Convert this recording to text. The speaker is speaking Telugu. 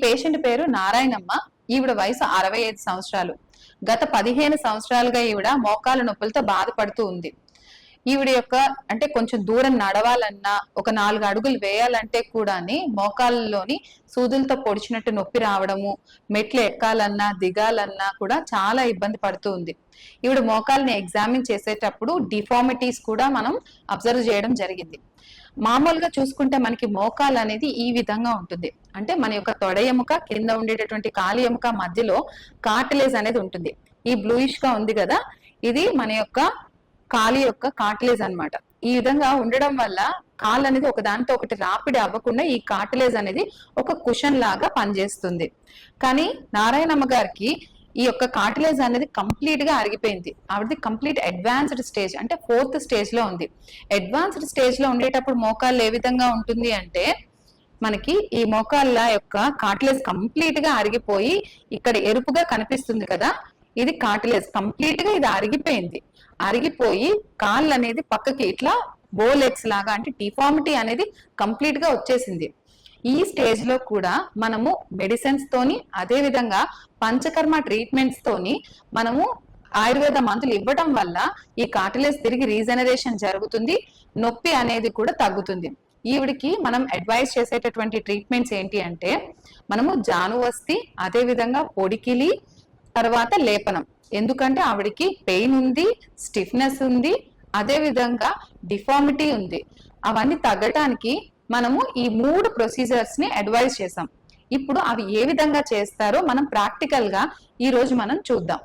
పేషెంట్ పేరు నారాయణమ్మ. ఈవిడ వయసు 65 సంవత్సరాలు. గత 15 సంవత్సరాలుగా ఈవిడ మోకాల నొప్పులతో బాధపడుతూ ఉంది. ఈవిడ యొక్క అంటే కొంచెం దూరం నడవాలన్నా, ఒక 4 అడుగులు వేయాలంటే కూడాని మోకాళ్ళలోని సూదులతో పొడిచినట్టు నొప్పి రావడము, మెట్లు ఎక్కాలన్నా దిగాలన్నా కూడా చాలా ఇబ్బంది పడుతూ ఉంది. ఈవిడ మోకాల్ని ఎగ్జామిన్ చేసేటప్పుడు డిఫార్మిటీస్ కూడా మనం అబ్జర్వ్ చేయడం జరిగింది. మామూలుగా చూసుకుంటే మనకి మోకాలు అనేది ఈ విధంగా ఉంటుంది. అంటే మన యొక్క తొడ ఎముక కింద ఉండేటటువంటి కాలి ఎముక మధ్యలో కార్టిలేజ్ అనేది ఉంటుంది. ఈ బ్లూయిష్ గా ఉంది కదా, ఇది మన యొక్క కాలి యొక్క కార్టిలేజ్ అన్నమాట. ఈ విధంగా ఉండడం వల్ల కాలు అనేది ఒక దానితో ఒకటి రాపిడి అవ్వకుండా ఈ కార్టిలేజ్ అనేది ఒక కుషన్ లాగా పనిచేస్తుంది. కానీ నారాయణమ్మ గారికి ఈ యొక్క కార్టిలేజ్ అనేది కంప్లీట్ గా అరిగిపోయింది. ఆవిడది కంప్లీట్ అడ్వాన్స్డ్ స్టేజ్, అంటే 4th స్టేజ్ లో ఉంది. అడ్వాన్స్డ్ స్టేజ్ లో ఉండేటప్పుడు మోకాళ్ళు ఏ విధంగా ఉంటుంది అంటే, మనకి ఈ మోకాళ్ళ యొక్క కార్టిలేజ్ కంప్లీట్ గా అరిగిపోయి ఇక్కడ ఎరుపుగా కనిపిస్తుంది కదా, ఇది కార్టిలేజ్ కంప్లీట్ గా ఇది అరిగిపోయింది. అరిగిపోయి కాళ్ళు అనేది పక్కకి ఇట్లా బోలెగ్స్ లాగా, అంటే డిఫార్మిటీ అనేది కంప్లీట్ గా వచ్చేసింది. ఈ స్టేజ్ లో కూడా మనము మెడిసిన్స్ తోని, అదే విధంగా పంచకర్మ ట్రీట్మెంట్స్ తోని మనము ఆయుర్వేద మందులు ఇవ్వడం వల్ల ఈ కార్టిలేజ్ తిరిగి రీజనరేషన్ జరుగుతుంది, నొప్పి అనేది కూడా తగ్గుతుంది. ఈవిడికి మనం అడ్వైస్ చేసేటటువంటి ట్రీట్మెంట్స్ ఏంటి అంటే, మనము జానువస్తి, అదే విధంగా పొడికిలి, తర్వాత లేపనం. ఎందుకంటే ఆవిడికి పెయిన్ ఉంది, స్టిఫ్నెస్ ఉంది, అదే విధంగా డిఫార్మిటీ ఉంది. అవన్నీ తగ్గటానికి మనము ఈ 3 ప్రొసీజర్స్ ని అడ్వైజ్ చేసాం. ఇప్పుడు అవి ఏ విధంగా చేస్తారో మనం ప్రాక్టికల్ గా ఈ రోజు మనం చూద్దాం.